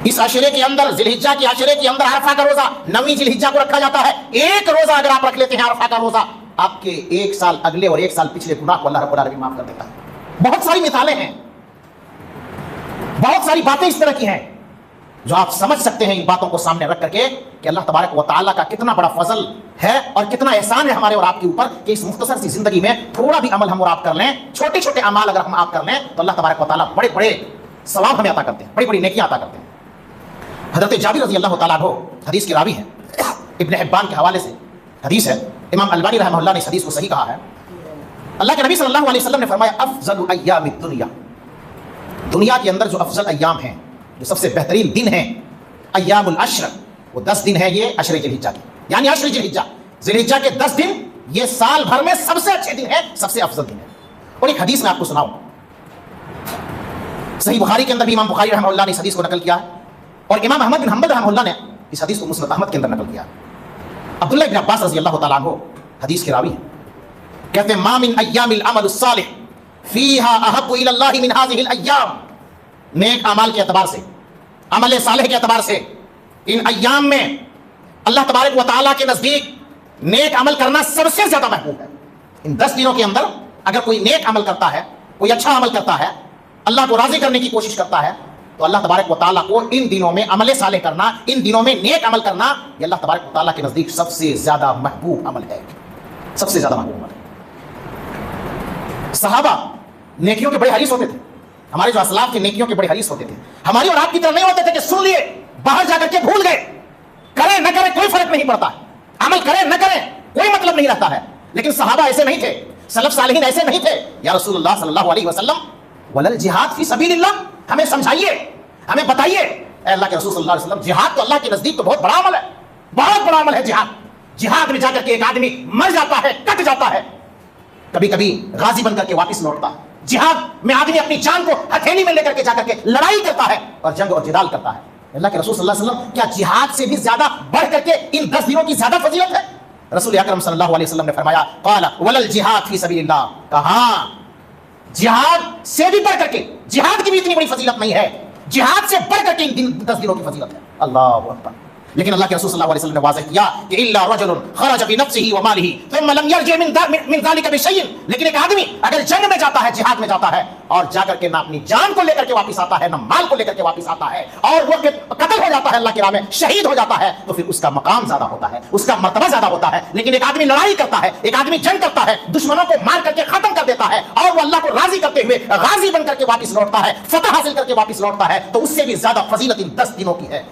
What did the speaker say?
اس عشرے کے اندر، ذی الحجہ کے عشرے کے اندر عرفہ کا روزہ 9ویں ذی الحجہ کو رکھا جاتا ہے. ایک روزہ اگر آپ رکھ لیتے ہیں عرفہ کا روزہ، آپ کے 1 سال اگلے اور 1 سال پچھلے گناہ کو اللہ رب العالمین معاف کر دیتا ہے. بہت ساری مثالیں ہیں، بہت ساری باتیں اس طرح کی ہیں جو آپ سمجھ سکتے ہیں ان باتوں کو سامنے رکھ کر کے کہ اللہ تبارک و تعالیٰ کا کتنا بڑا فضل ہے اور کتنا احسان ہے ہمارے اور آپ کے اوپر کہ اس مختصر سی زندگی میں تھوڑا بھی عمل ہم اور آپ کر لیں، چھوٹے چھوٹے اعمال اگر ہم آپ کر لیں تو اللہ تبارک و تعالیٰ بڑے بڑے ثواب ہمیں عطا کرتے ہیں، بڑی بڑی نیکیاں عطا کرتے ہیں. حضرت جابر رضی اللہ تعالیٰ عنہ حدیث کے راوی ہیں، ابن حبان کے حوالے سے حدیث ہے، امام البانی رحمہ اللہ نے اس حدیث کو صحیح کہا ہے. اللہ کے نبی صلی اللہ علیہ وسلم نے فرمایا افضل ایام الدنیا، دنیا کے اندر جو افضل ایام ہیں، جو سب سے بہترین دن ہیں، ایام العشر، وہ 10 دن ہیں یہ عشر ذی الحجہ کے، یعنی عشر ذی الحجہ، ذی الحجہ کے 10 دن یہ سال بھر میں سب سے اچھے دن ہیں، سب سے افضل دن ہیں. اور ایک حدیث میں آپ کو سناؤں، صحیح بخاری کے اندر بھی امام بخاری رحمہ اللہ نے اس حدیث کو نقل کیا ہے اور امام احمد بن حنبل رحمہ اللہ نے اس حدیث کو مسند احمد کے اندر نقل کیا. عبداللہ بن عباس رضی اللہ تعالیٰ عنہ حدیث کے راوی ہیں، کہتے ہیں ما من ایام العمل الصالح فیہا احب الی اللہ من هذه الایام، نیک اعمال کے اعتبار سے، عمل صالح کے اعتبار سے ان ایام میں اللہ تبارک و تعالیٰ کے نزدیک نیک عمل کرنا سب سے زیادہ محبوب ہے. ان 10 دنوں کے اندر اگر کوئی نیک عمل کرتا ہے، کوئی اچھا عمل کرتا ہے، اللہ کو راضی کرنے کی کوشش کرتا ہے، تو اللہ تبارک و تعالیٰ کو ان دنوں میں عمل صالح کرنا، ان دنوں میں نیک عمل کرنا، یہ اللہ تبارک و تعالیٰ کے نزدیک سب سے زیادہ محبوب عمل ہے، سب سے زیادہ محبوب عمل ہے. صحابہ نیکیوں کے بڑے حریص ہوتے تھے، ہمارے جو اسلاف کے نیکیوں کے بڑے حریص ہوتے تھے، ہماری اور آپ کی طرح نہیں ہوتے تھے کہ سن لیے باہر جا کر کے بھول گئے، کریں نہ کریں کوئی فرق نہیں پڑتا، عمل کریں نہ کریں کوئی مطلب نہیں رہتا ہے. لیکن صحابہ ایسے نہیں تھے، سلف صالحین ایسے نہیں تھے. یا رسول اللہ صلی اللہ علیہ وسلم ولل جہاد فی سبیل اللہ، ہمیں سمجھائیے، ہمیں بتائیے اے اللہ کے رسول صلی اللہ علیہ وسلم، جہاد تو اللہ کے نزدیک تو بہت بڑا عمل ہے، بہت بڑا عمل ہے جہاد. جہاد میں جا کر کے ایک آدمی مر جاتا ہے، کٹ جاتا ہے، کبھی کبھی غازی بن کر کے واپس لوٹتا ہے. جہاد میں آدمی اپنی جان کو ہتھیلی میں لے کر کے جا کر کے لڑائی کرتا ہے اور جنگ اور جدال کرتا ہے. اللہ کے رسول صلی اللہ علیہ وسلم کیا جہاد سے بھی زیادہ بڑھ کر کے ان 10 دنوں کی زیادہ فضیلت ہے؟ رسول اکرم صلی اللہ علیہ وسلم نے فرمایا قال ولل جہاد فی سبیل اللہ، کہاں جہاد سے بھی بڑھ کر کے، جہاد کی بھی اتنی بڑی فضیلت نہیں ہے، جہاد سے بڑھ کر کے ان 10 دنوں کی فضیلت ہے. اللہ اکبر. لیکن اللہ کے رسول صلی اللہ علیہ وسلم نے واضح کیا کہ الا رجل خرج بنفسه وماله ثم لم يرجع من ذلك بشيء، لیکن ایک آدمی اگر جنگ میں جاتا ہے، جہاد میں جاتا ہے اور جا کر کے نہ اپنی جان کو لے کر کے واپس آتا ہے، نہ مال کو لے کر کے واپس آتا ہے اور وہ قتل ہو جاتا ہے، اللہ کی راہ میں شہید ہو جاتا ہے، تو پھر اس کا مقام زیادہ ہوتا ہے، اس کا مرتبہ زیادہ ہوتا ہے. لیکن ایک آدمی لڑائی کرتا ہے، ایک آدمی جنگ کرتا ہے، دشمنوں کو مار کر کے ختم کر دیتا ہے اور وہ اللہ کو راضی کرتے ہوئے غازی بن کر کے واپس لوٹتا ہے، فتح حاصل کر کے واپس لوٹتا ہے، تو اس سے بھی زیادہ فضیلت ان 10 دنوں کی ہے.